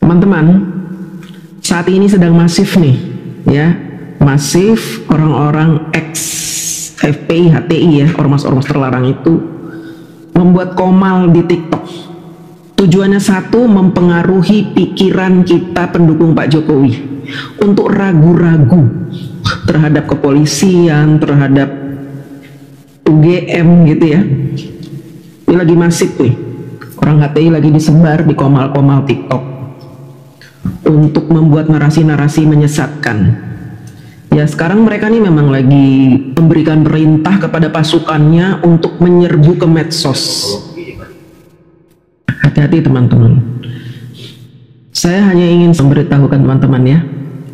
Teman-teman, saat ini sedang masif nih, ya, masif orang-orang ex FPI, HTI ya, ormas-ormas terlarang itu membuat komal di TikTok. Tujuannya satu, mempengaruhi pikiran kita pendukung Pak Jokowi untuk ragu-ragu terhadap kepolisian, terhadap UGM gitu ya. Ini lagi masif nih, orang HTI lagi disebar di komal-komal TikTok untuk membuat narasi-narasi menyesatkan. Ya, sekarang mereka nih memang lagi memberikan perintah kepada pasukannya untuk menyerbu ke medsos. Hati-hati teman-teman. Saya hanya ingin memberitahukan teman-teman ya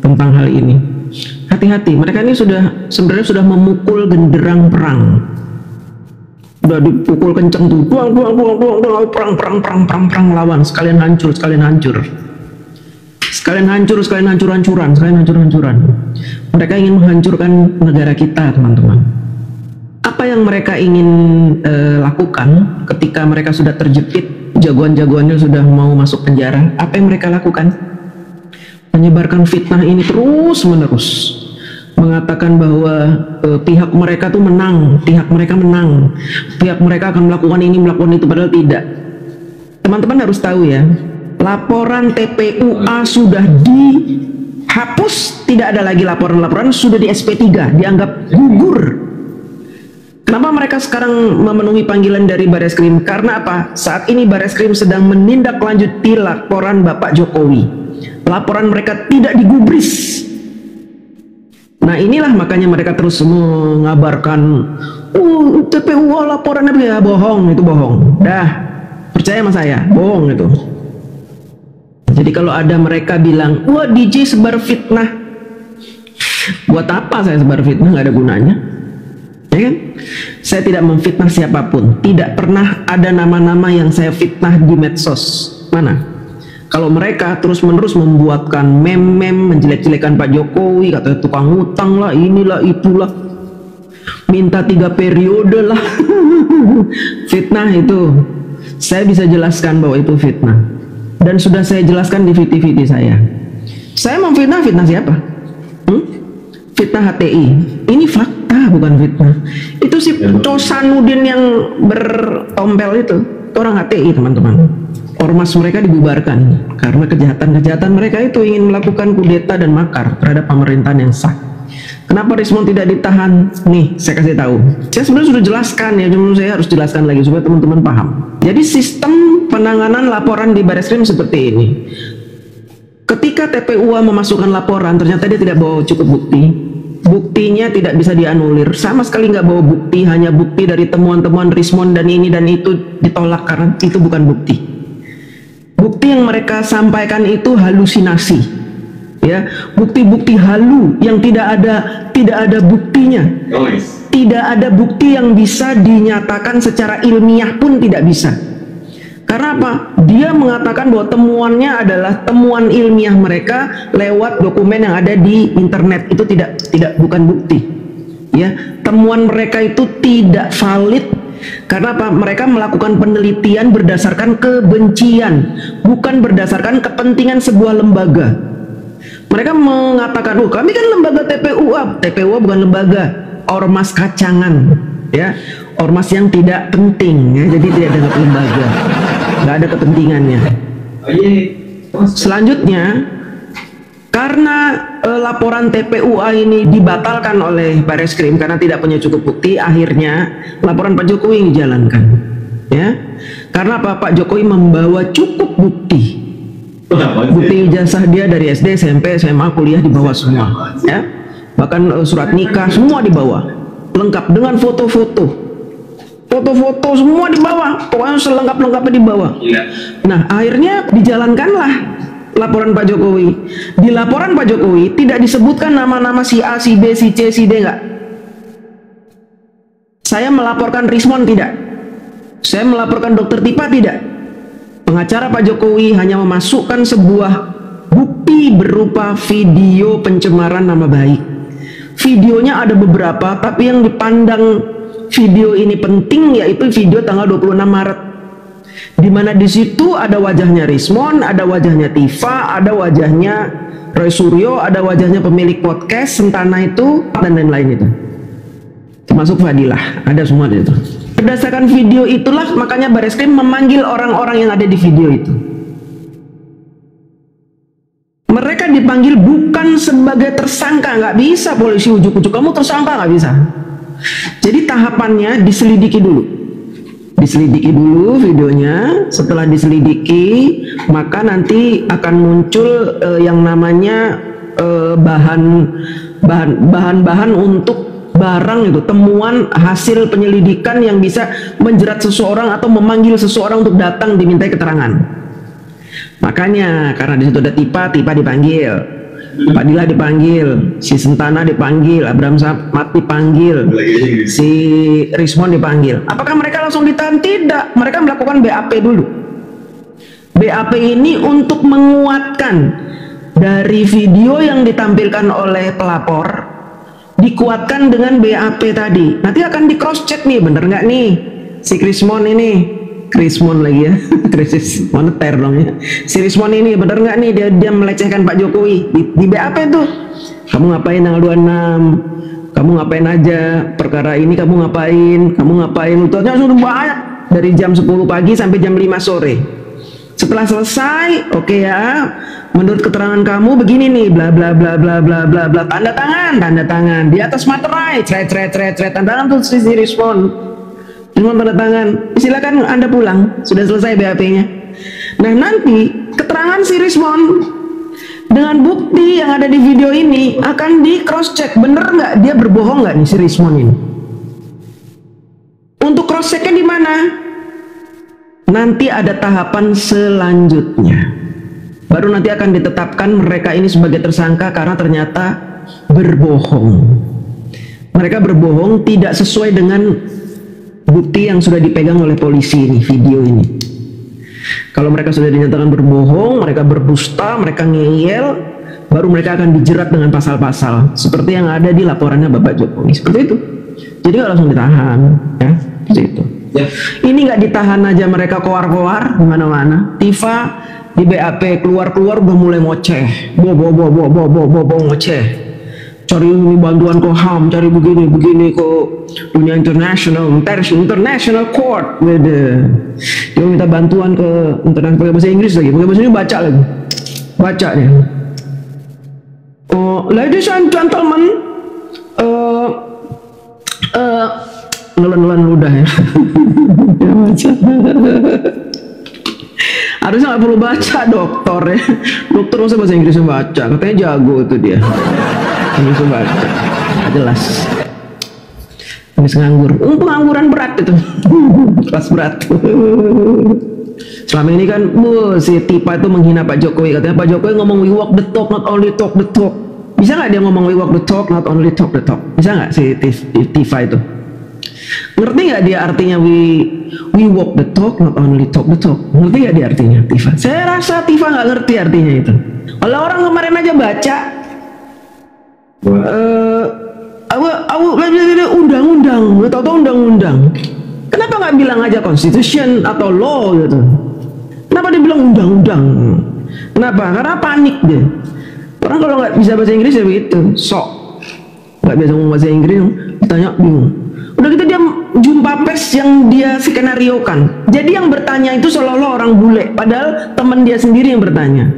tentang hal ini. Hati-hati, mereka ini sebenarnya sudah memukul genderang perang. Udah dipukul kenceng tuh, perang lawan, sekalian hancur. Sekalian hancur-hancuran. Mereka ingin menghancurkan negara kita, teman-teman. Apa yang mereka ingin lakukan ketika mereka sudah terjepit, jagoan-jagoannya sudah mau masuk penjara? Apa yang mereka lakukan? Menyebarkan fitnah ini terus-menerus, mengatakan bahwa pihak mereka tuh menang, pihak mereka akan melakukan ini, melakukan itu, padahal tidak. Teman-teman harus tahu ya, laporan TPUA sudah dihapus, tidak ada lagi laporan-laporan, sudah di SP3, dianggap gugur. Kenapa mereka sekarang memenuhi panggilan dari Bareskrim? Karena apa? Saat ini Bareskrim sedang menindaklanjuti laporan Bapak Jokowi. Laporan mereka tidak digubris. Nah, inilah makanya mereka terus mengabarkan, TPUA laporannya ya bohong, itu bohong. Dah, percaya sama saya, bohong itu. Jadi kalau ada mereka bilang, wah DJ sebar fitnah, buat apa saya sebar fitnah? Nggak ada gunanya, ya kan? Saya tidak memfitnah siapapun, tidak pernah ada nama-nama yang saya fitnah di medsos. Mana? Kalau mereka terus-menerus membuatkan meme-meme menjelek-jelekan Pak Jokowi, katanya tukang utang lah, inilah itulah, minta 3 periode lah. Fitnah itu saya bisa jelaskan bahwa itu fitnah, dan sudah saya jelaskan di video-video saya. Saya memfitnah siapa? Fitnah HTI. Ini fakta, bukan fitnah. Itu si Cosanudin yang bertompel itu orang HTI, teman-teman. Ormas mereka dibubarkan karena kejahatan mereka itu ingin melakukan kudeta dan makar terhadap pemerintahan yang sah. Kenapa Rismon tidak ditahan? Nih, saya kasih tahu. Saya sebenarnya sudah jelaskan ya, cuma saya harus jelaskan lagi supaya teman-teman paham. Jadi sistem penanganan laporan di Bareskrim seperti ini. Ketika TPUA memasukkan laporan, ternyata dia tidak bawa cukup bukti. Buktinya tidak bisa dianulir, sama sekali nggak bawa bukti, hanya bukti dari temuan-temuan Rismon dan ini dan itu ditolak karena itu bukan bukti. Bukti yang mereka sampaikan itu halusinasi, ya, bukti-bukti halu yang tidak ada buktinya, tidak ada bukti yang bisa dinyatakan secara ilmiah pun tidak bisa. Karena apa? Dia mengatakan bahwa temuannya adalah temuan ilmiah mereka lewat dokumen yang ada di internet, itu bukan bukti, ya. Temuan mereka itu tidak valid. Karena apa? Mereka melakukan penelitian berdasarkan kebencian, bukan berdasarkan kepentingan sebuah lembaga. Mereka mengatakan, kami kan lembaga TPUA bukan lembaga, ormas kacangan, ya, ormas yang tidak penting, ya, jadi tidak ada lembaga, nggak ada kepentingannya. Selanjutnya, karena laporan TPUA ini dibatalkan oleh Bareskrim karena tidak punya cukup bukti, akhirnya laporan Pak Jokowi yang dijalankan, ya. Karena Pak Jokowi membawa cukup bukti, bukti ijazah dia dari SD, SMP, SMA, kuliah dibawa semua, ya. Bahkan surat nikah semua dibawa, lengkap dengan foto-foto semua dibawa, pokoknya selengkap-lengkapnya dibawa. Nah, akhirnya dijalankanlah laporan Pak Jokowi. Di laporan Pak Jokowi tidak disebutkan nama-nama si A, si B, si C, si D, enggak. Saya melaporkan Rismon, tidak. Saya melaporkan Dokter Tipa, tidak. Pengacara Pak Jokowi hanya memasukkan sebuah bukti berupa video pencemaran nama baik. Videonya ada beberapa, tapi yang dipandang video ini penting yaitu video tanggal 26 Maret. di mana di situ ada wajahnya Rismon, ada wajahnya Tifa, ada wajahnya Roy Suryo, ada wajahnya pemilik podcast Sentana itu, dan lain-lain itu, termasuk Fadilah, ada semua di situ. Berdasarkan video itulah makanya Bareskrim memanggil orang-orang yang ada di video itu. Mereka dipanggil bukan sebagai tersangka, nggak bisa polisi ujuk-ujuk kamu tersangka, nggak bisa. Jadi tahapannya diselidiki dulu. Diselidiki dulu videonya, setelah diselidiki maka nanti akan muncul yang namanya bahan-bahan untuk barang itu, temuan hasil penyelidikan yang bisa menjerat seseorang atau memanggil seseorang untuk datang dimintai keterangan. Makanya karena di situ ada Tifa dipanggil, Fadilah dipanggil, si Sentana dipanggil, Abraham Samad dipanggil, si Rismon dipanggil. Apakah mereka langsung ditahan? Tidak, mereka melakukan BAP dulu. BAP ini untuk menguatkan dari video yang ditampilkan oleh pelapor, dikuatkan dengan BAP tadi. Nanti akan di cross check nih, bener nggak nih si Rismon ini, Rismon lagi ya, krisis moneter dong ya. Si Rismon ini bener nggak nih dia melecehkan Pak Jokowi di BAP tuh. Kamu ngapain tanggal 26? Kamu ngapain aja? Perkara ini kamu ngapain? Kamu ngapain? Utuhnya sudah banyak dari jam 10 pagi sampai jam 5 sore. Setelah selesai, oke ya, menurut keterangan kamu begini nih, bla bla bla bla bla bla bla, tanda tangan di atas materai, tanda tangan tuh si Rismon. Dengan tanda tangan, silakan Anda pulang, sudah selesai BAP-nya. Nah nanti keterangan si Rismon dengan bukti yang ada di video ini akan di cross check, bener nggak dia berbohong nggak nih si Rismon ini. Untuk cross checknya di mana? Nanti ada tahapan selanjutnya. Baru nanti akan ditetapkan mereka ini sebagai tersangka karena ternyata berbohong. Mereka berbohong tidak sesuai dengan bukti yang sudah dipegang oleh polisi ini, video ini. Kalau mereka sudah dinyatakan berbohong, mereka berdusta, mereka ngeyel, baru mereka akan dijerat dengan pasal-pasal seperti yang ada di laporannya Bapak Jokowi. Seperti itu. Jadi nggak langsung ditahan, ya, seperti itu. Ya. Ini nggak ditahan aja, mereka koar-koar di mana-mana. Tifa di BAP keluar-keluar udah mulai ngoceh, ngoceh. Cari ini bantuan ke HAM, cari begini ke dunia international court, dia minta bantuan ke internasional, pakai bahasa Inggris lagi, pakai bahasa ini baca dia. Ladies and gentlemen, nelan ludah ya. Harusnya nggak perlu baca dokter ya. Dokter masa bahasa Inggrisnya baca, katanya jago itu dia. Ini baca, nggak jelas. Ini nganggur, pengangguran berat itu, kelas berat. Selama ini kan, si Tifa itu menghina Pak Jokowi, katanya Pak Jokowi ngomong we walk the talk, not only talk the talk. Bisa nggak dia ngomong we walk the talk, not only talk the talk? Bisa nggak si Tifa itu? Ngerti nggak dia artinya we walk the talk, not only talk the talk? Ngerti nggak dia artinya Tifa? Saya rasa Tifa nggak ngerti artinya itu. Kalau orang kemarin aja baca undang-undang, tahu undang-undang. Kenapa nggak bilang aja constitution atau law gitu? Kenapa dia bilang undang-undang? Kenapa? Karena panik dia. Orang kalau nggak bisa bahasa Inggris ya begitu, sok nggak bisa ngomong bahasa Inggris, ditanya bingung. Udah gitu dia jumpa pers yang dia skenariokan. Jadi yang bertanya itu seolah-olah orang bule, padahal teman dia sendiri yang bertanya.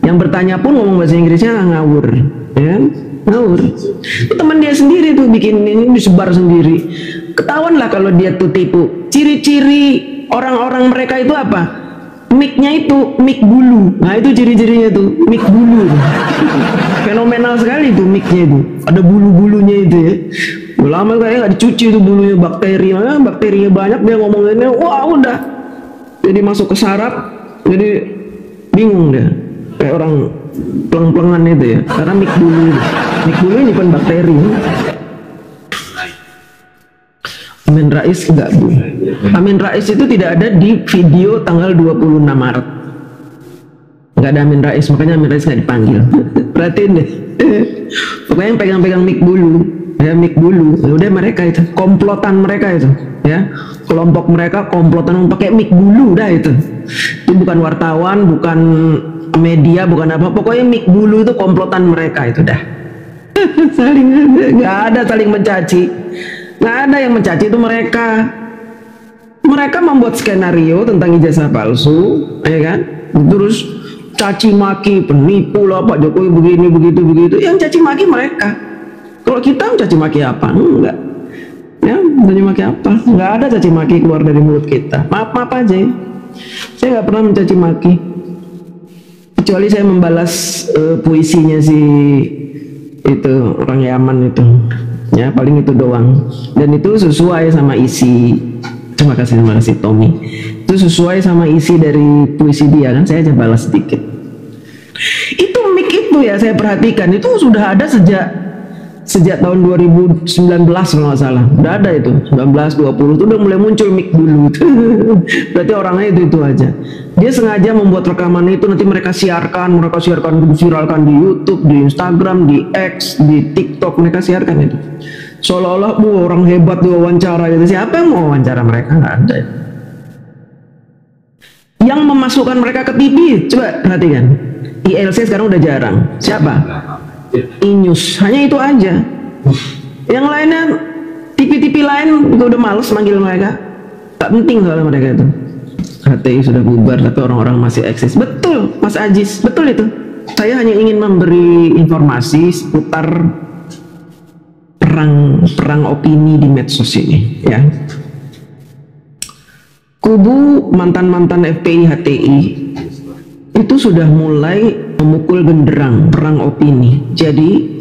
Yang bertanya pun ngomong bahasa Inggrisnya ngawur, ya kan? Ngawur. Teman dia sendiri tuh bikin ini, disebar sendiri. Ketahuan lah kalau dia tuh tipu. Ciri-ciri orang-orang mereka itu apa? Mic-nya itu mic bulu. Nah itu ciri-cirinya tuh, mic bulu. Fenomenal sekali tuh mic-nya itu. Ada bulu-bulunya itu ya. Lama kayaknya nggak dicuci tuh bulunya, bakterinya banyak, dia ngomonginnya wah udah. Jadi masuk ke saraf, jadi bingung dia. Kayak orang peleng-pelengan itu ya, karena mic bulu ini kan bakteri. Amin Rais enggak Bu. Amin Rais itu tidak ada di video tanggal 26 Maret. Enggak ada Amin Rais, makanya Amin Rais nggak dipanggil. Perhatiin deh. Pokoknya yang pegang-pegang mic bulu ya mik dulu, udah mereka itu komplotan mereka itu, ya kelompok mereka komplotan pakai mik dulu dah itu bukan wartawan, bukan media, bukan apa, pokoknya mik dulu itu komplotan mereka itu dah. Saling, nggak ada saling mencaci, nggak ada yang mencaci, itu mereka membuat skenario tentang ijazah palsu, ya kan, terus caci maki, penipu lah Pak Jokowi begini begitu, yang caci maki mereka. Kalau kita mencaci maki apa? Enggak. Ya, mencaci maki apa? Enggak ada caci maki keluar dari mulut kita. Maaf aja. Saya nggak pernah mencaci maki. Kecuali saya membalas puisinya si itu orang Yaman itu. Ya, paling itu doang. Dan itu sesuai sama isi. Terima kasih Tommy. Itu sesuai sama isi dari puisi dia kan. Saya aja balas sedikit. Itu mic itu ya saya perhatikan itu sudah ada sejak tahun 2019 kalau nggak salah, udah ada itu 19-20 itu udah mulai muncul mic dulu. Berarti orangnya itu aja, dia sengaja membuat rekaman itu, nanti mereka siarkan viralkan di YouTube, di Instagram, di X, di TikTok, mereka siarkan itu seolah-olah orang hebat diwawancara gitu. Siapa yang mau wawancara mereka? Nggak ada. Yang memasukkan mereka ke TV, coba perhatikan, ILC sekarang udah jarang. Siapa? Inews, hanya itu aja. Yang lainnya TV-TV lain juga udah males manggil mereka, gak penting soalnya mereka itu. HTI sudah bubar tapi orang-orang masih eksis. Betul Mas Ajis, betul itu. Saya hanya ingin memberi informasi seputar perang opini di medsos ini ya. Kubu mantan-mantan FPI HTI itu sudah mulai memukul genderang perang opini. Jadi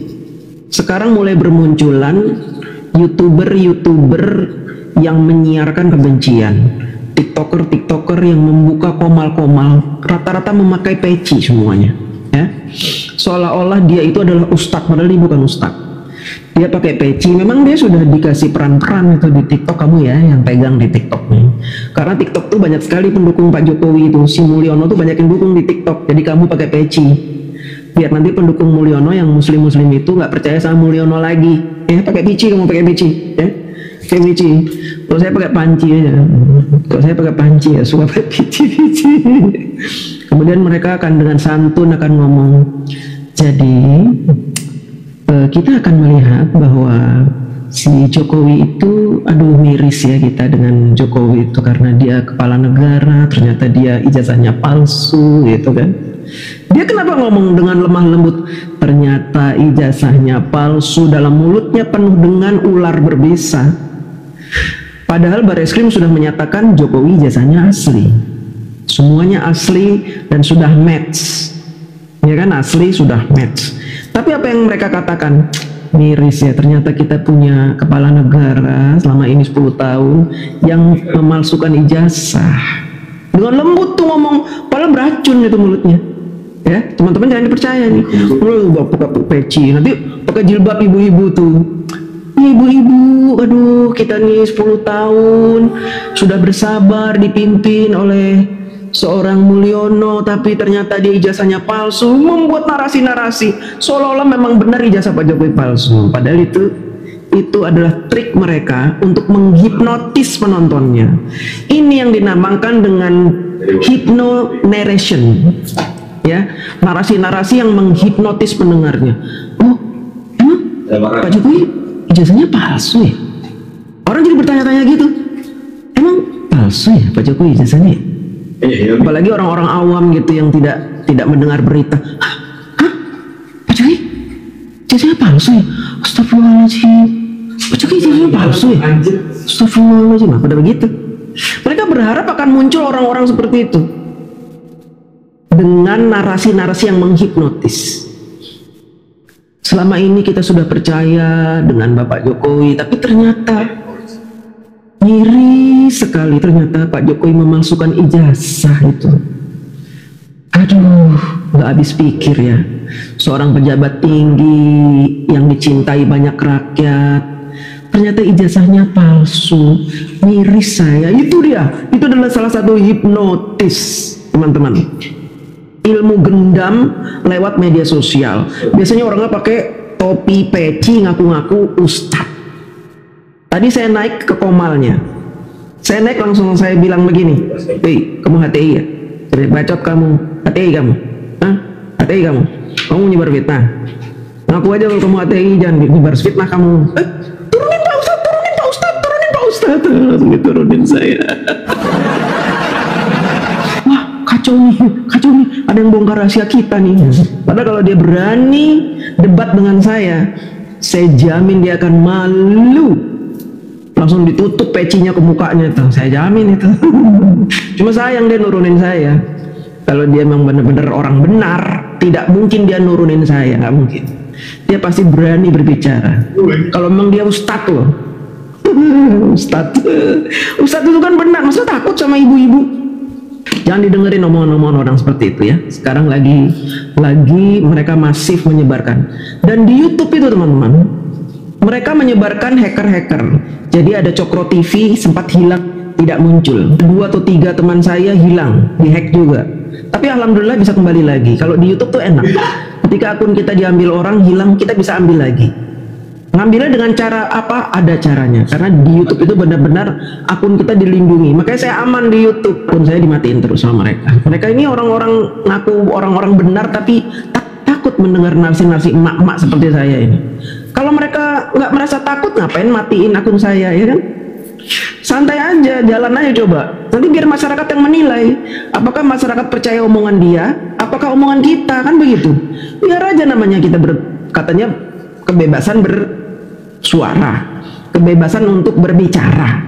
sekarang mulai bermunculan YouTuber yang menyiarkan kebencian, TikToker yang membuka komal-komal, rata-rata memakai peci semuanya ya. Seolah-olah dia itu adalah ustadz, padahal dia bukan ustadz. Dia pakai peci, memang dia sudah dikasih peran-peran itu di TikTok. Kamu ya yang pegang di TikTok nih, karena TikTok tuh banyak sekali pendukung Pak Jokowi itu. Si Mulyono tuh banyak yang dukung di TikTok, jadi kamu pakai peci biar nanti pendukung Mulyono yang muslim itu nggak percaya sama Mulyono lagi ya. Pakai peci, kamu pakai peci ya, pakai peci. Kalau saya pakai panci aja, kalau saya pakai panci ya suka pakai peci. Kemudian mereka akan dengan santun akan ngomong, jadi kita akan melihat bahwa si Jokowi itu, aduh miris ya kita dengan Jokowi itu, karena dia kepala negara, ternyata dia ijazahnya palsu gitu kan. Dia kenapa ngomong dengan lemah lembut, ternyata ijazahnya palsu, dalam mulutnya penuh dengan ular berbisa. Padahal Bareskrim sudah menyatakan Jokowi ijazahnya asli, semuanya asli dan sudah match ya kan, asli sudah match. Tapi apa yang mereka katakan, miris ya, ternyata kita punya kepala negara selama ini 10 tahun yang memalsukan ijazah. Dengan lembut tuh ngomong, padahal beracun itu mulutnya ya. Teman-teman jangan dipercaya nih, pakai peci, nanti pakai jilbab ibu-ibu tuh. Ibu-ibu, aduh kita nih 10 tahun sudah bersabar dipimpin oleh seorang Mulyono, tapi ternyata dia ijazahnya palsu, membuat narasi-narasi seolah-olah memang benar ijazah Pak Jokowi palsu. Padahal itu adalah trik mereka untuk menghipnotis penontonnya. Ini yang dinamakan dengan hypno narration ya, narasi-narasi yang menghipnotis pendengarnya. Oh emang Pak Jokowi ijazahnya palsu ya? Orang jadi bertanya-tanya gitu, emang palsu ya Pak Jokowi ijazahnya ya? Apalagi orang-orang awam gitu yang tidak mendengar berita. Hah? Pak Jokowi ijazahnya palsu ya? Astagfirullahaladzim, Pak Jokowi ijazahnya palsu ya? Astagfirullahaladzim. Pada begitu mereka berharap akan muncul orang-orang seperti itu dengan narasi-narasi yang menghipnotis. Selama ini kita sudah percaya dengan Bapak Jokowi, tapi ternyata miris sekali, ternyata Pak Jokowi memalsukan ijazah itu. Aduh, nggak habis pikir ya. Seorang pejabat tinggi yang dicintai banyak rakyat, ternyata ijazahnya palsu. Miris saya. Itu dia, itu adalah salah satu hipnotis teman-teman. Ilmu gendam lewat media sosial. Biasanya orangnya pakai topi, peci, ngaku-ngaku ustadz. Tadi saya naik ke Komalnya, saya naik langsung saya bilang begini, hei kamu HTI ya? Bacot kamu, HTI kamu? Hah? HTI kamu? Kamu nyebar fitnah? Ngaku aja kalau kamu HTI, jangan nyebar fitnah kamu. Turunin Pak Ustadz, turunin Pak Ustadz, turunin Pak Ustadz. Langsung diturunin saya. Wah kacau nih, ada yang bongkar rahasia kita nih. Padahal kalau dia berani debat dengan saya jamin dia akan malu. Langsung ditutup pecinya ke mukanya tuh, saya jamin itu. Cuma sayang dia nurunin saya. Kalau dia memang benar-benar orang benar, tidak mungkin dia nurunin saya, nggak mungkin. Dia pasti berani berbicara. Kalau memang dia ustadz loh. Ustadz itu kan benar, masa takut sama ibu-ibu? Jangan didengerin omongan-omongan orang seperti itu ya. Sekarang lagi mereka masif menyebarkan. Dan di YouTube itu teman-teman, mereka menyebarkan hacker-hacker. Jadi ada Cokro TV sempat hilang, tidak muncul. 2 atau 3 teman saya hilang, dihack juga. Tapi alhamdulillah bisa kembali lagi. Kalau di YouTube tuh enak. Ketika akun kita diambil orang, hilang, kita bisa ambil lagi. Ngambilnya dengan cara apa? Ada caranya. Karena di YouTube itu benar-benar akun kita dilindungi. Makanya saya aman di YouTube. Akun saya dimatiin terus sama mereka. Mereka ini orang-orang ngaku orang-orang benar, tapi takut mendengar narasi-narasi emak-emak seperti saya ini. Kalau mereka nggak merasa takut, ngapain matiin akun saya, ya kan? Santai aja, jalan aja coba. Nanti biar masyarakat yang menilai. Apakah masyarakat percaya omongan dia? Apakah omongan kita? Kan begitu. Biar aja namanya kita katanya kebebasan bersuara, kebebasan untuk berbicara.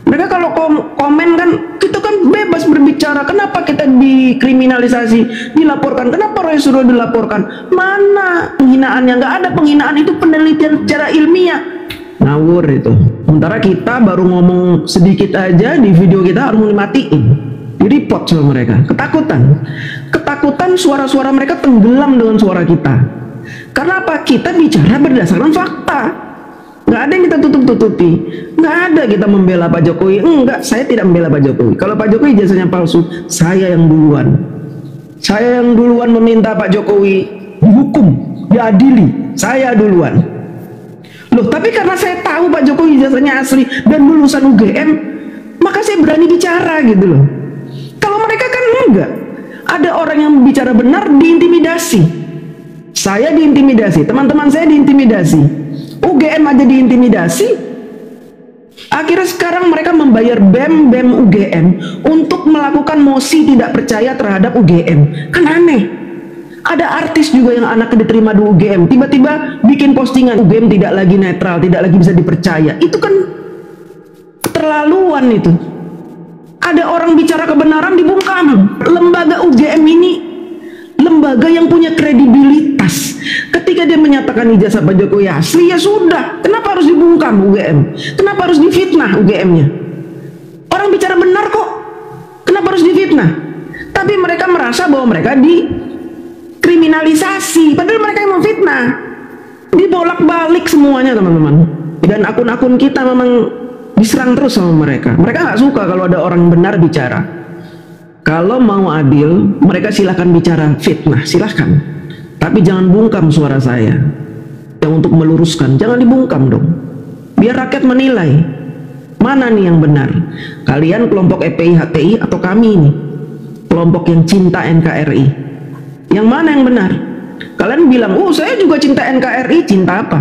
Mereka kalau komen kan, kita kan bebas berbicara. Kenapa kita dikriminalisasi, dilaporkan? Kenapa Roy Suryo dilaporkan? Mana penghinaannya? Nggak ada penghinaan, itu penelitian secara ilmiah. Ngawur itu. Sementara kita baru ngomong sedikit aja di video kita harus dimatiin, di-report sama mereka. Ketakutan suara-suara mereka tenggelam dengan suara kita. Karena apa? Kita bicara berdasarkan fakta. Nggak ada yang kita tutup-tutupi. Nggak ada kita membela Pak Jokowi. Enggak, saya tidak membela Pak Jokowi. Kalau Pak Jokowi ijazahnya palsu, saya yang duluan. Saya yang duluan meminta Pak Jokowi dihukum, diadili. Saya duluan. Loh, tapi karena saya tahu Pak Jokowi ijazahnya asli dan lulusan UGM, maka saya berani bicara gitu loh. Kalau mereka kan enggak. Ada orang yang bicara benar diintimidasi. Saya diintimidasi, teman-teman saya diintimidasi, UGM aja diintimidasi. Akhirnya sekarang mereka membayar BEM UGM untuk melakukan mosi tidak percaya terhadap UGM. Kan aneh. Ada artis juga yang anaknya diterima di UGM, tiba-tiba bikin postingan UGM tidak lagi netral, tidak lagi bisa dipercaya. Itu kan keterlaluan itu. Ada orang bicara kebenaran dibungkam. Lembaga UGM ini lembaga yang punya kredibilitas. Ketika dia menyatakan ijazah Pak Jokowi asli, ya sudah. Kenapa harus dibungkam UGM? Kenapa harus difitnah UGM-nya? Orang bicara benar kok. Kenapa harus difitnah? Tapi mereka merasa bahwa mereka dikriminalisasi, padahal mereka yang memfitnah. Dibolak-balik semuanya teman-teman. Dan akun-akun kita memang diserang terus sama mereka. Mereka nggak suka kalau ada orang benar bicara. Kalau mau adil, mereka silahkan bicara fitnah, silahkan. Tapi jangan bungkam suara saya. Yang untuk meluruskan, jangan dibungkam dong. Biar rakyat menilai. Mana nih yang benar? Kalian kelompok EPI HTI atau kami ini? Kelompok yang cinta NKRI. Yang mana yang benar? Kalian bilang, oh saya juga cinta NKRI. Cinta apa?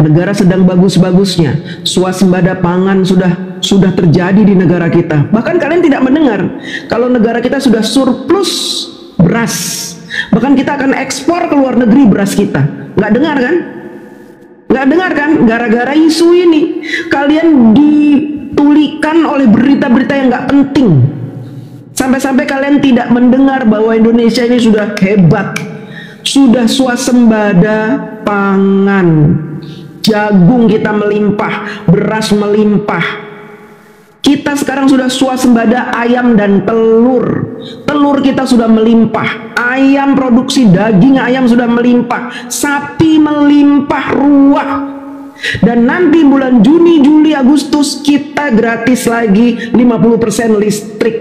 Negara sedang bagus-bagusnya. Swasembada pangan sudah terjadi di negara kita. Bahkan kalian tidak mendengar kalau negara kita sudah surplus beras. Bahkan kita akan ekspor ke luar negeri beras kita. Nggak dengar kan? Nggak dengar kan? Gara-gara isu ini kalian ditulikan oleh berita-berita yang nggak penting. Sampai-sampai kalian tidak mendengar bahwa Indonesia ini sudah hebat, sudah swasembada pangan. Jagung kita melimpah, beras melimpah. Kita sekarang sudah swasembada ayam dan telur. Telur kita sudah melimpah. Ayam, produksi daging ayam sudah melimpah. Sapi melimpah ruah. Dan nanti bulan Juni, Juli, Agustus kita gratis lagi 50% listrik.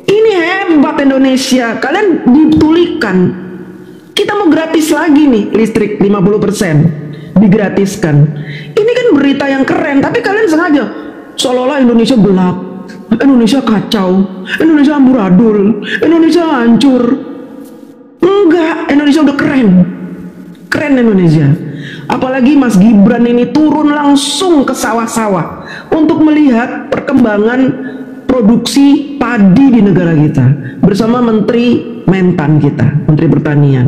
Ini hebat Indonesia. Kalian ditulikan. Kita mau gratis lagi nih listrik 50%, digratiskan. Ini kan berita yang keren, tapi kalian sengaja seolah-olah Indonesia gelap, Indonesia kacau, Indonesia amburadul, Indonesia hancur. Enggak, Indonesia udah keren. Keren Indonesia. Apalagi Mas Gibran ini turun langsung ke sawah-sawah untuk melihat perkembangan produksi padi di negara kita bersama Menteri Mentan kita, Menteri Pertanian.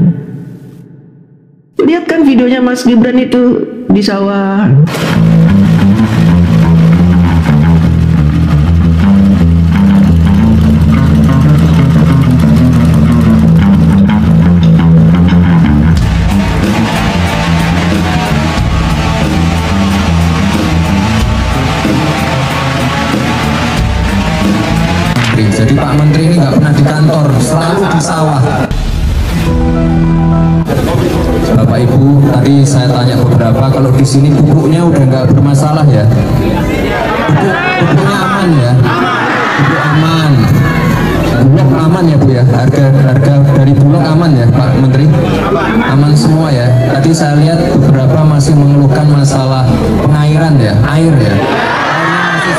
Lihat kan videonya Mas Gibran itu di sawah. Jadi Pak Menteri ini nggak pernah di kantor, selalu di sawah. Bapak Ibu, tadi saya tanya beberapa, kalau di sini pupuknya udah nggak bermasalah ya? Pupuknya aman ya? Pupuk aman. Bulog aman ya Bu ya? Harga dari Bulog aman ya Pak Menteri? Aman semua ya? Tadi saya lihat beberapa masih mengeluhkan masalah pengairan ya, air ya.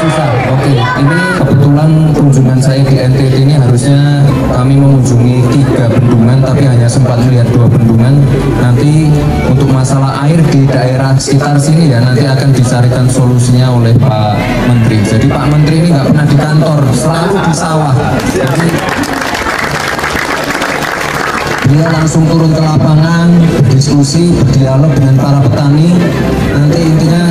Susah. Oke, ini kebetulan kunjungan saya di NTT ini harusnya kami mengunjungi 3 bendungan, tapi hanya sempat melihat 2 bendungan. Nanti untuk masalah air di daerah sekitar sini ya, nanti akan dicarikan solusinya oleh Pak Menteri. Jadi Pak Menteri ini nggak pernah di kantor, selalu di sawah. Jadi, dia langsung turun ke lapangan, berdiskusi, berdialog dengan para petani. Nanti intinya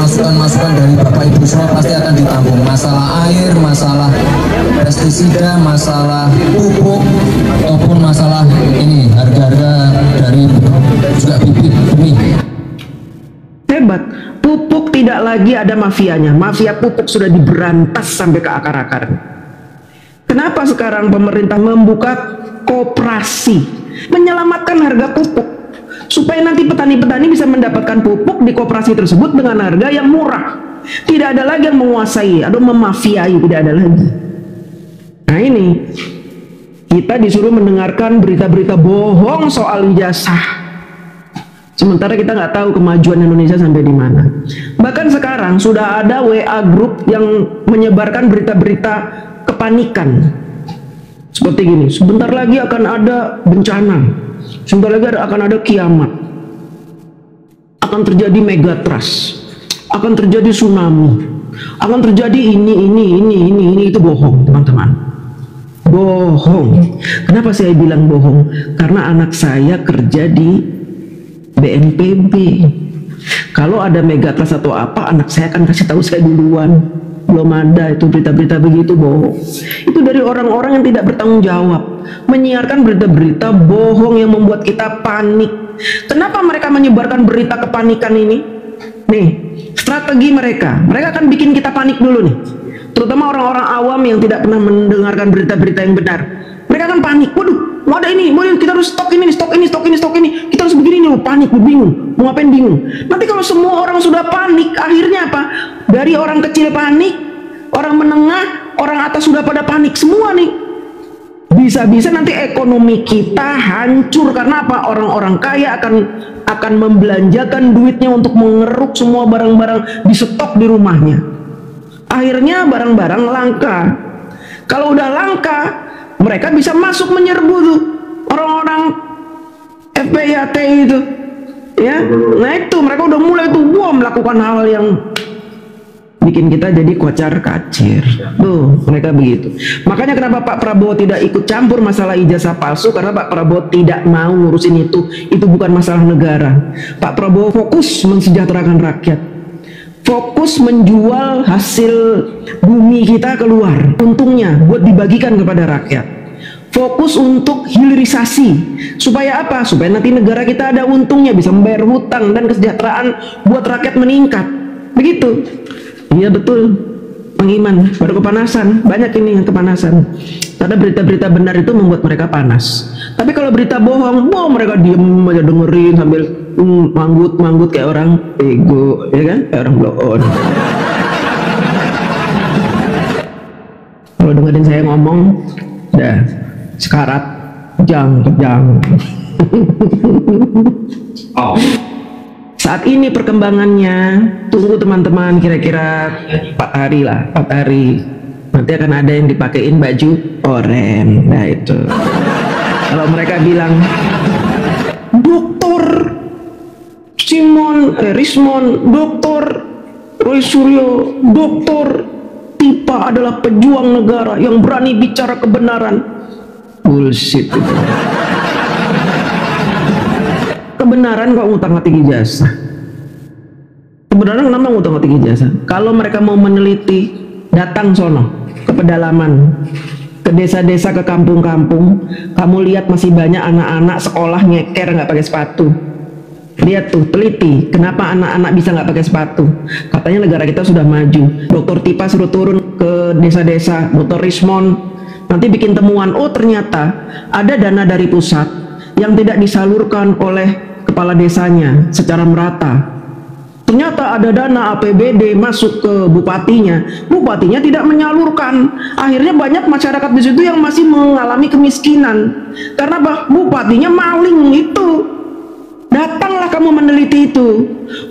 masukan-masukan dari Bapak Ibu semua pasti akan ditampung. Masalah air, masalah pestisida, masalah pupuk, ataupun masalah ini harga-harga dari juga bibit benih. Hebat, pupuk tidak lagi ada mafianya. Mafia pupuk sudah diberantas sampai ke akar-akar. Kenapa sekarang pemerintah membuka koperasi, menyelamatkan harga pupuk supaya nanti petani-petani bisa mendapatkan pupuk di koperasi tersebut dengan harga yang murah. Tidak ada lagi yang menguasai atau memafiai, tidak ada lagi. Nah ini kita disuruh mendengarkan berita-berita bohong soal ijazah, sementara kita nggak tahu kemajuan Indonesia sampai di mana. Bahkan sekarang sudah ada WA group yang menyebarkan berita-berita kepanikan seperti gini: sebentar lagi akan ada bencana, sebentar lagi akan ada kiamat, akan terjadi megatrust, akan terjadi tsunami, akan terjadi ini. Itu bohong teman-teman, bohong. Kenapa saya bilang bohong? Karena anak saya kerja di BNPB. Kalau ada megatrust atau apa, anak saya akan kasih tahu saya duluan. Belum ada itu berita-berita begitu, bohong. Itu dari orang-orang yang tidak bertanggung jawab, menyiarkan berita-berita bohong yang membuat kita panik. Kenapa mereka menyebarkan berita kepanikan ini? Nih, strategi mereka akan bikin kita panik dulu nih. Terutama orang-orang awam yang tidak pernah mendengarkan berita-berita yang benar. Mereka akan panik. Waduh, mau ada ini, kita harus stok ini, kita harus begini nih, panik, bingung, mau ngapain bingung. Nanti kalau semua orang sudah panik, akhirnya apa? Dari orang kecil panik, orang menengah, orang atas sudah pada panik semua nih. Bisa-bisa nanti ekonomi kita hancur. Karena apa? Orang-orang kaya akan membelanjakan duitnya untuk mengeruk semua barang-barang di stok di rumahnya. Akhirnya barang-barang langka. Kalau udah langka, mereka bisa masuk menyerbu tuh orang-orang FPIT itu, ya. Nah itu mereka udah mulai tuh melakukan hal yang bikin kita jadi kocar kacir. Tuh mereka begitu. Makanya kenapa Pak Prabowo tidak ikut campur masalah ijazah palsu? Karena Pak Prabowo tidak mau ngurusin itu. Itu bukan masalah negara. Pak Prabowo fokus mensejahterakan rakyat, fokus menjual hasil bumi kita keluar, untungnya buat dibagikan kepada rakyat. Fokus untuk hilirisasi, supaya apa? Supaya nanti negara kita ada untungnya, bisa membayar hutang dan kesejahteraan buat rakyat meningkat. Begitu. Iya betul, Bang Iman, baru kepanasan. Banyak ini yang kepanasan karena berita-berita benar itu membuat mereka panas. Tapi kalau berita bohong, mereka diem aja dengerin sambil manggut kayak orang ego, ya kan? Kayak orang blow on. Kalau dengerin saya ngomong, dah sekarat, kejang. Oh. Saat ini perkembangannya, tunggu teman-teman, kira-kira 4 hari lah, 4 hari. Nanti akan ada yang dipakein baju oranye. Nah itu. Kalau mereka bilang, Dokter Rismon, Dokter Roy Suryo, Dokter Tipa adalah pejuang negara yang berani bicara kebenaran. Bullshit itu. Kebenaran kok ngutang-ngatik ijazah? Kebenaran kenapa ngutang-ngatik ijazah? Kalau mereka mau meneliti, datang sono ke pedalaman, ke desa-desa, ke kampung-kampung. Kamu lihat masih banyak anak-anak sekolah nyeker nggak pakai sepatu. Lihat tuh, teliti kenapa anak-anak bisa nggak pakai sepatu. Katanya negara kita sudah maju. Dokter Tipa suruh turun ke desa-desa, Dokter Rismon nanti bikin temuan. Oh ternyata ada dana dari pusat yang tidak disalurkan oleh kepala desanya secara merata. Ternyata ada dana APBD masuk ke bupatinya tidak menyalurkan. Akhirnya banyak masyarakat di situ yang masih mengalami kemiskinan karena bupatinya maling itu. Datanglah kamu meneliti itu,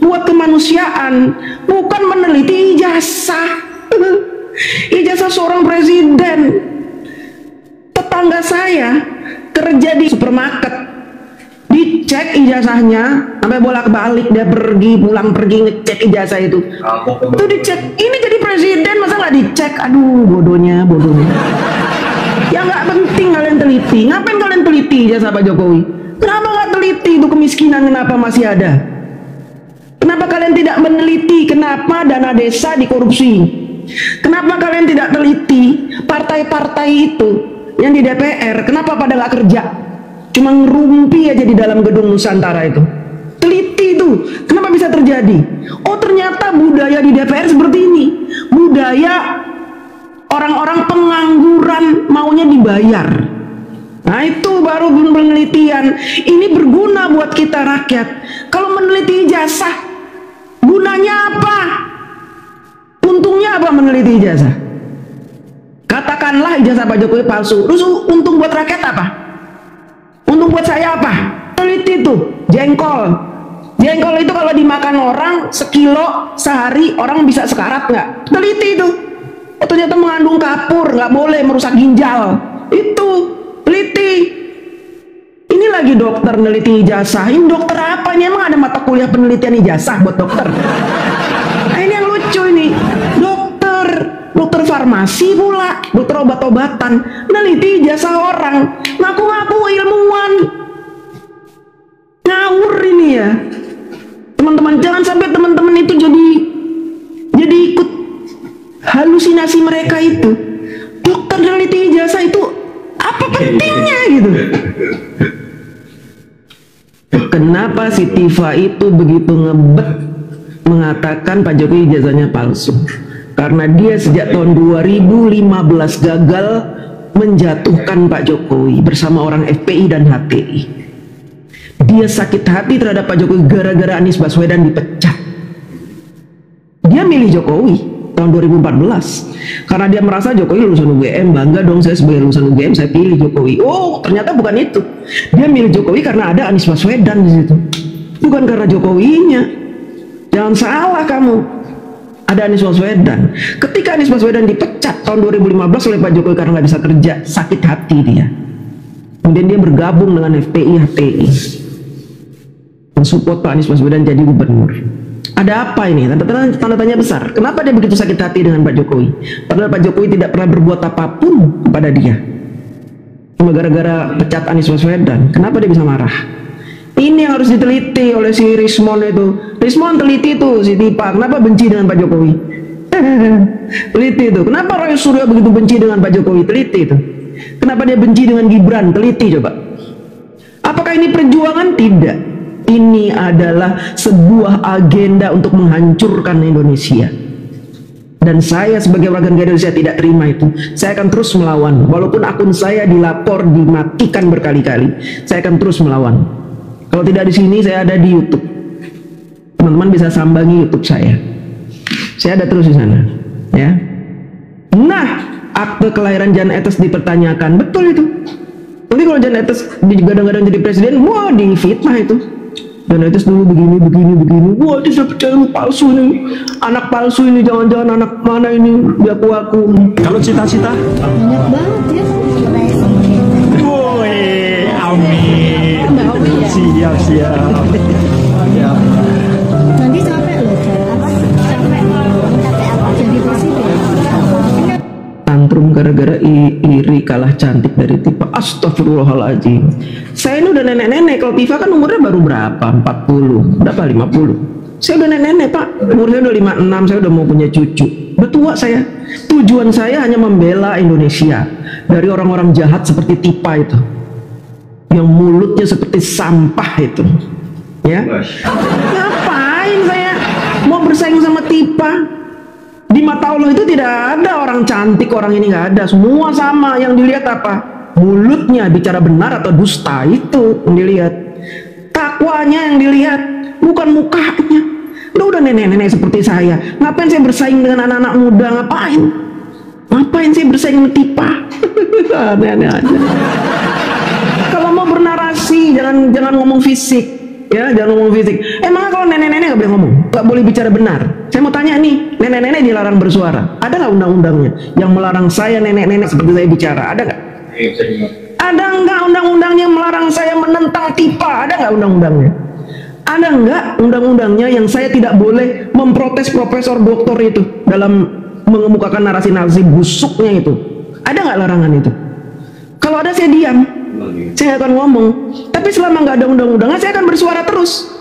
buat kemanusiaan, bukan meneliti ijazah. Ijazah seorang presiden. Tetangga saya kerja di supermarket, dicek ijazahnya sampai bolak-balik, dia pulang pergi ngecek ijazah itu. Tuh dicek, ini jadi presiden masa nggak dicek? Aduh, bodohnya. Ya nggak penting kalian teliti. Ngapain kalian teliti ijazah Pak Jokowi? Kenapa nggak teliti itu kemiskinan kenapa masih ada? Kenapa kalian tidak meneliti kenapa dana desa dikorupsi? Kenapa kalian tidak teliti partai-partai itu yang di DPR kenapa pada nggak kerja? Cuma ngerumpi aja di dalam gedung Nusantara itu. Teliti itu, kenapa bisa terjadi? Oh ternyata budaya di DPR seperti ini. Budaya orang-orang pengangguran maunya dibayar. Nah itu baru penelitian. Ini berguna buat kita rakyat. Kalau meneliti ijazah, gunanya apa? Untungnya apa meneliti ijazah? Katakanlah ijazah Pak Jokowi palsu. Terus untung buat rakyat apa? Untung buat saya apa? Teliti tuh, jengkol. Jengkol itu kalau dimakan orang sekilo sehari orang bisa sekarat nggak? Teliti itu. Oh, ternyata mengandung kapur, nggak boleh, merusak ginjal. Itu teliti. Ini lagi dokter neliti ijazah. Ini dokter apa? Ini emang ada mata kuliah penelitian ijazah buat dokter? Nah ini yang lucu ini. Dokter farmasi pula, dokter obat-obatan, neliti ijazah orang, ngaku-ngaku ilmuwan. Ngawur ini ya. Teman-teman, jangan sampai teman-teman itu jadi ikut halusinasi mereka itu. Dokter neliti ijazah itu apa pentingnya gitu? Kenapa si Tifa itu begitu ngebet mengatakan Pak Jokowi ijazahnya palsu? Karena dia sejak tahun 2015 gagal menjatuhkan Pak Jokowi bersama orang FPI dan HTI. Dia sakit hati terhadap Pak Jokowi gara-gara Anies Baswedan dipecat. Dia milih Jokowi tahun 2014 karena dia merasa Jokowi lulusan UGM, bangga dong saya sebagai lulusan UGM, saya pilih Jokowi. Oh ternyata bukan itu. Dia milih Jokowi karena ada Anies Baswedan di situ, bukan karena Jokowinya. Jangan salah kamu. Ada Anies Baswedan. Ketika Anies Baswedan dipecat tahun 2015 oleh Pak Jokowi karena nggak bisa kerja, sakit hati dia. Kemudian dia bergabung dengan FPI HTI, mensupport Pak Anies Baswedan jadi gubernur. Ada apa ini? Tanda tanya besar. Kenapa dia begitu sakit hati dengan Pak Jokowi? Padahal Pak Jokowi tidak pernah berbuat apapun kepada dia. Cuma gara-gara pecat Anies Baswedan. Kenapa dia bisa marah? Ini yang harus diteliti oleh si Rismon itu. Rismon teliti tuh si Tipa. Kenapa benci dengan Pak Jokowi? Teliti itu. Kenapa Roy Suryo begitu benci dengan Pak Jokowi? Teliti itu. Kenapa dia benci dengan Gibran? Teliti coba. Apakah ini perjuangan? Tidak. Ini adalah sebuah agenda untuk menghancurkan Indonesia. Dan saya sebagai warga negara Indonesia tidak terima itu. Saya akan terus melawan. Walaupun akun saya dilapor, dimatikan berkali-kali, saya akan terus melawan. Kalau tidak di sini, saya ada di YouTube. Teman-teman bisa sambangi YouTube saya. Saya ada terus di sana, ya. Nah, akte kelahiran Jan Etes dipertanyakan, betul itu. Nanti kalau Jan Etes digadang-gadang jadi presiden, wah difitnah itu. Jan Etes dulu begini. Wah itu saya percaya lu palsu nih, anak palsu ini, jangan-jangan anak mana ini dia aku. Kalau cita-cita? Banyak banget ya. Woi, amin. Siap. Nanti capek loh. Apa? Capek apa? Jadi presiden. Tantrum gara-gara iri kalah cantik dari Tifa. Astagfirullahaladzim. Saya ini udah nenek-nenek. Kalau Tifa kan umurnya baru berapa? 40, berapa? 50. Saya udah nenek-nenek Pak. Umurnya udah 56, saya udah mau punya cucu. Udah tua saya. Tujuan saya hanya membela Indonesia dari orang-orang jahat seperti Tifa itu, yang mulutnya seperti sampah itu. Ya, ngapain saya mau bersaing sama Tifa? Di mata Allah itu tidak ada orang cantik, orang ini nggak ada, semua sama. Yang dilihat apa? Mulutnya bicara benar atau dusta, itu yang dilihat. Takwanya yang dilihat, bukan mukanya. Udah nenek-nenek seperti saya, ngapain saya bersaing dengan anak-anak muda? Ngapain saya bersaing sama Tifa? Aneh-aneh aja. Kalau mau bernarasi, jangan ngomong fisik. Ya, jangan ngomong fisik. Emang kalau nenek-nenek nggak boleh ngomong, nggak boleh bicara benar? Saya mau tanya nih, nenek-nenek dilarang bersuara. Ada nggak undang-undangnya yang melarang saya nenek-nenek seperti saya bicara? Ada nggak? Ada nggak undang-undang yang melarang saya menentang Tifa? Ada nggak undang-undangnya? Ada nggak undang-undangnya yang saya tidak boleh memprotes profesor doktor itu dalam mengemukakan narasi-narasi busuknya itu? Ada nggak larangan itu? Kalau ada saya diam, saya akan ngomong. Tapi selama nggak ada undang-undangnya, saya akan bersuara terus.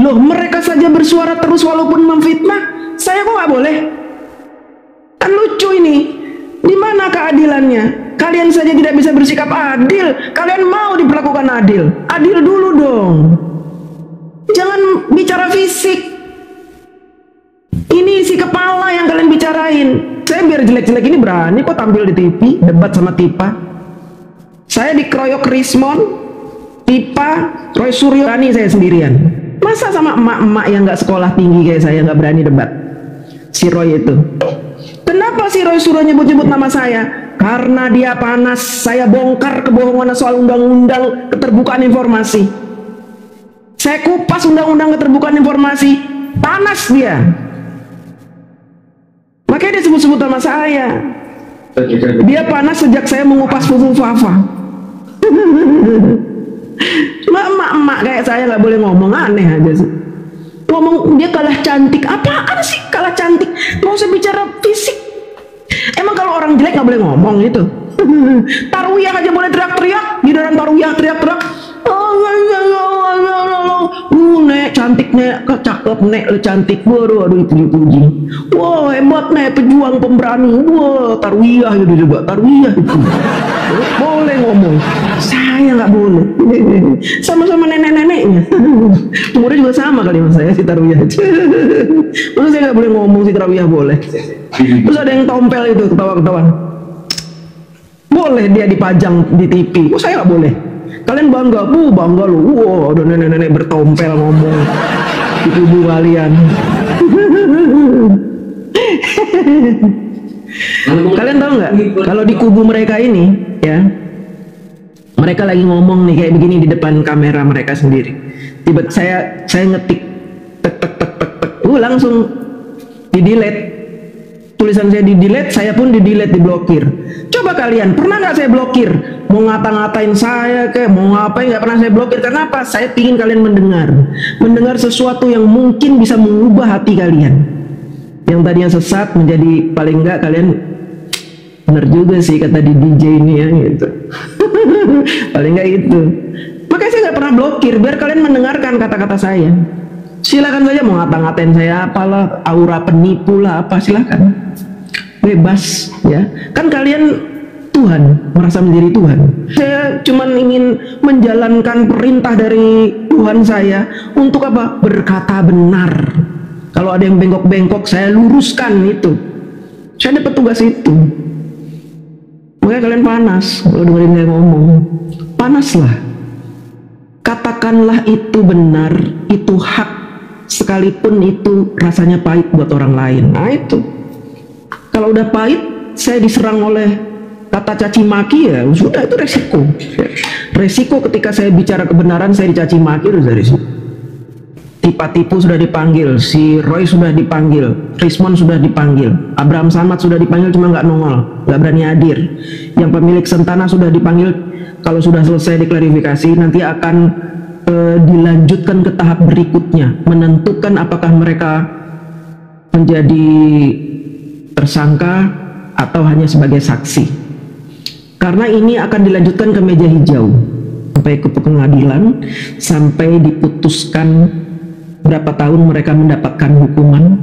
Loh, mereka saja bersuara terus walaupun memfitnah, saya kok nggak boleh? Kan lucu ini. Di mana keadilannya? Kalian saja tidak bisa bersikap adil. Kalian mau diperlakukan adil? Adil dulu dong. Jangan bicara fisik. Ini isi kepala yang kalian bicarain. Saya biar jelek-jelek ini berani kok tampil di TV, debat sama Tifa. Saya dikeroyok Rismon, Tifa, Roy Suryo, berani saya sendirian. Masa sama emak-emak yang nggak sekolah tinggi kayak saya nggak berani debat? Si Roy itu. Kenapa si Roy Suryo nyebut-nyebut nama saya? Karena dia panas. Saya bongkar kebohongan soal undang-undang keterbukaan informasi. Saya kupas undang-undang keterbukaan informasi. Panas dia. Makanya dia sebut-sebut nama saya. Dia panas sejak saya mengupas Fufu Fafa. Cuma emak-emak kayak saya nggak boleh ngomong, aneh aja sih. Ngomong dia kalah cantik, apaan sih kalah cantik? Mau usah bicara fisik. Emang kalau orang jelek nggak boleh ngomong gitu? Tarwiyah aja boleh teriak-teriak, di dalam tarwiyah teriak-teriak. Nek cantik, nek cakep, nek le cantik, waduh, aduh dipuji-puji. Wah hebat nek, pejuang pemberani. Wah tarwiyah gitu juga, tarwiyah itu. Boleh ngomong, saya nggak boleh. Sama-sama nenek-neneknya, umurnya juga sama kali sama saya si tarwiyah. Masa saya nggak boleh ngomong si tarwiyah boleh? Terus ada yang tompel itu ketawa-ketawa. Boleh dia dipajang di TV, kok saya nggak boleh? Kalian bangga, bangga lu. Wow, ada nenek-nenek bertompel ngomong di tubuh kalian. Kalian tahu nggak? Kalau di kubu mereka ini, ya, mereka lagi ngomong nih kayak begini di depan kamera mereka sendiri. Tiba-tiba saya ngetik, tek tek tek tek tek, langsung di delete. Tulisan saya di delete, saya pun di delete, diblokir. Coba kalian pernah nggak saya blokir? Mau ngata-ngatain saya kayak mau ngapain, nggak pernah saya blokir. Karena apa? Saya pingin kalian mendengar sesuatu yang mungkin bisa mengubah hati kalian. Yang tadinya sesat menjadi paling nggak kalian bener juga sih kata di DJ ini ya gitu. Paling nggak itu. Makanya saya nggak pernah blokir biar kalian mendengarkan kata-kata saya. Silakan saja mau ngata-ngatain saya apalah, aura penipu lah apa, silakan. Bebas ya. Kan kalian Tuhan, merasa menjadi Tuhan. Saya cuma ingin menjalankan perintah dari Tuhan saya untuk apa? Berkata benar. Kalau ada yang bengkok-bengkok, saya luruskan itu. Saya dapat tugas itu. Makanya kalian panas kalau dengerin saya ngomong. Panaslah. Katakanlah itu benar, itu hak, sekalipun itu rasanya pahit buat orang lain. Nah itu. Kalau udah pahit, saya diserang oleh kata caci maki ya sudah, itu resiko ketika saya bicara kebenaran saya dicaci maki itu dari situ. Tipu sudah dipanggil, si Roy sudah dipanggil, Rismon sudah dipanggil, Abraham Samad sudah dipanggil cuma nggak nongol, nggak berani hadir. Yang pemilik Sentana sudah dipanggil, kalau sudah selesai diklarifikasi nanti akan dilanjutkan ke tahap berikutnya, menentukan apakah mereka menjadi tersangka atau hanya sebagai saksi. Karena ini akan dilanjutkan ke meja hijau sampai ke pengadilan, sampai diputuskan berapa tahun mereka mendapatkan hukuman.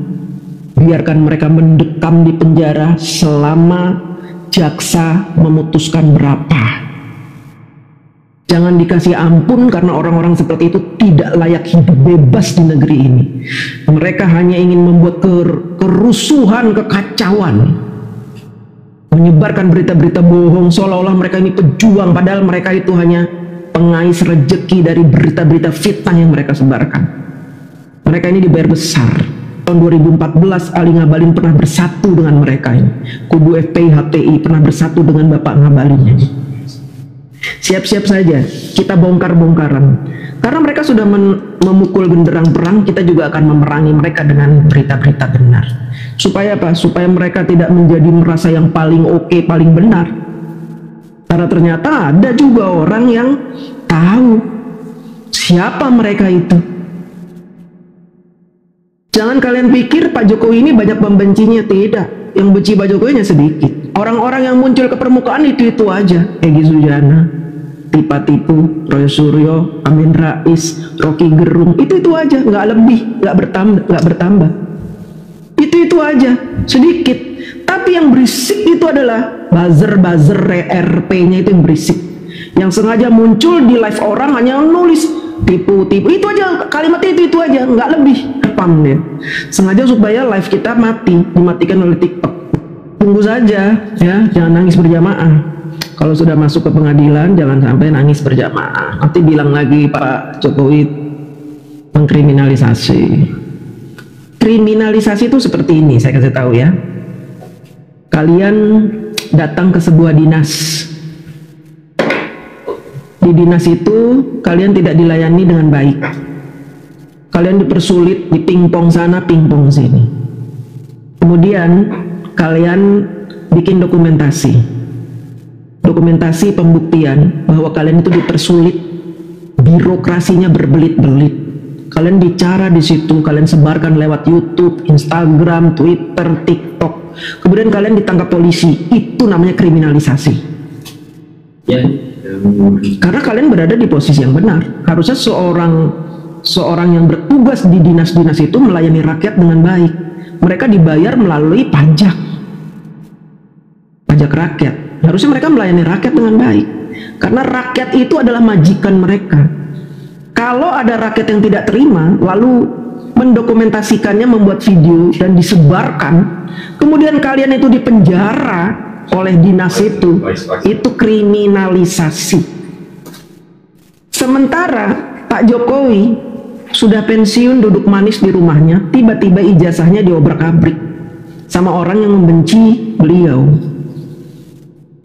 Biarkan mereka mendekam di penjara selama jaksa memutuskan berapa. Jangan dikasih ampun karena orang-orang seperti itu tidak layak hidup bebas di negeri ini. Mereka hanya ingin membuat kerusuhan, kekacauan, menyebarkan berita-berita bohong seolah-olah mereka ini pejuang, padahal mereka itu hanya pengais rejeki dari berita-berita fitnah yang mereka sebarkan. Mereka ini dibayar besar. Tahun 2014 Ali Ngabalin pernah bersatu dengan mereka ini. Kubu FPI HTI pernah bersatu dengan Bapak Ngabalinnya. Siap-siap saja kita bongkar-bongkaran. Karena mereka sudah memukul genderang perang, kita juga akan memerangi mereka dengan berita-berita benar. Supaya apa? Supaya mereka tidak menjadi merasa yang paling oke, paling benar. Karena ternyata ada juga orang yang tahu siapa mereka itu. Jangan kalian pikir Pak Jokowi ini banyak pembencinya, tidak. Yang benci Pak Jokowi hanya sedikit. Orang-orang yang muncul ke permukaan itu aja. Egy Sujana, Tipu, Roy Suryo, Amin Rais, Rocky Gerung, itu aja, nggak lebih, nggak bertambah. Itu aja, sedikit. Tapi yang berisik itu adalah buzzer RP-nya itu yang berisik. Yang sengaja muncul di live orang hanya nulis tipu, itu aja, kalimat itu aja, nggak lebih. Pam dia sengaja supaya live kita dimatikan oleh TikTok. Tunggu saja ya, jangan nangis berjamaah. Kalau sudah masuk ke pengadilan jangan sampai nangis berjamaah, nanti bilang lagi Pak Jokowi mengkriminalisasi. Kriminalisasi itu seperti ini, saya kasih tahu ya. Kalian datang ke sebuah dinas. Di dinas itu kalian tidak dilayani dengan baik. Kalian dipersulit, di pingpong sana, pingpong sini. Kemudian kalian bikin dokumentasi pembuktian bahwa kalian itu dipersulit, birokrasinya berbelit-belit. Kalian bicara di situ, kalian sebarkan lewat YouTube, Instagram, Twitter, TikTok. Kemudian kalian ditangkap polisi, itu namanya kriminalisasi. Ya. Karena kalian berada di posisi yang benar. Harusnya seorang yang bertugas di dinas-dinas itu melayani rakyat dengan baik. Mereka dibayar melalui pajak rakyat. Harusnya mereka melayani rakyat dengan baik, karena rakyat itu adalah majikan mereka. Kalau ada rakyat yang tidak terima lalu mendokumentasikannya, membuat video dan disebarkan, kemudian kalian itu dipenjara oleh dinas itu kriminalisasi. Sementara Pak Jokowi sudah pensiun, duduk manis di rumahnya, tiba-tiba ijazahnya diobrak-abrik sama orang yang membenci beliau.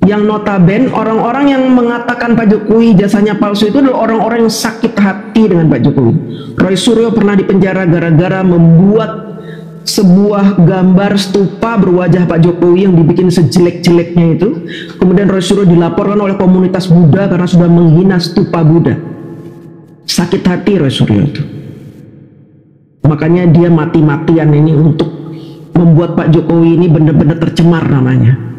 Yang notabene orang-orang yang mengatakan Pak Jokowi ijazahnya palsu itu adalah orang-orang yang sakit hati dengan Pak Jokowi. Roy Suryo pernah dipenjara gara-gara membuat sebuah gambar stupa berwajah Pak Jokowi yang dibikin sejelek-jeleknya itu. Kemudian Roy Suryo dilaporkan oleh komunitas Buddha karena sudah menghina stupa Buddha. Sakit hati Roy Suryo itu. Makanya dia mati-matian ini untuk membuat Pak Jokowi ini benar-benar tercemar namanya.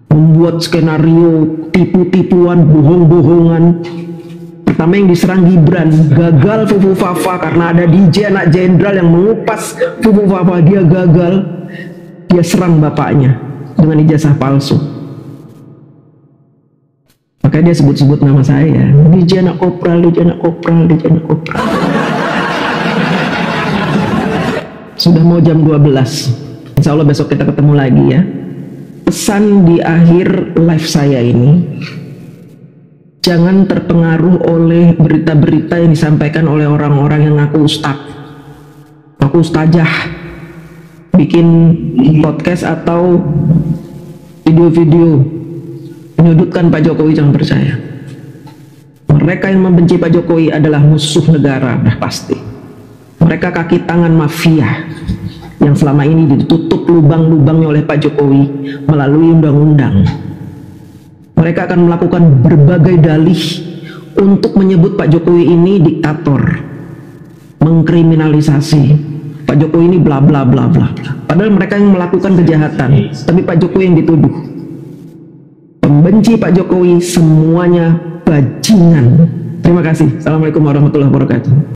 Membuat skenario tipu-tipuan, bohong-bohongan. Pertama yang diserang Gibran, gagal Fufu Fafa karena ada DJ anak jenderal yang mengupas Fufu Fafa, dia gagal. Dia serang bapaknya dengan ijazah palsu. Makanya dia sebut-sebut nama saya, DJ anak kopral, DJ anak kopral, DJ anak kopral. Sudah mau jam 12. Insya Allah besok kita ketemu lagi ya. Pesan di akhir live saya ini, jangan terpengaruh oleh berita-berita yang disampaikan oleh orang-orang yang ngaku ustadz, ngaku ustazah, bikin podcast atau video-video Menyudutkan Pak Jokowi jangan percaya. Mereka yang membenci Pak Jokowi adalah musuh negara, udah pasti. Mereka kaki tangan mafia yang selama ini ditutup lubang-lubangnya oleh Pak Jokowi melalui undang-undang. Mereka akan melakukan berbagai dalih untuk menyebut Pak Jokowi ini diktator, mengkriminalisasi Pak Jokowi ini bla bla bla bla. Padahal mereka yang melakukan kejahatan, tapi Pak Jokowi yang dituduh. Pembenci Pak Jokowi semuanya bajingan. Terima kasih. Assalamualaikum warahmatullahi wabarakatuh.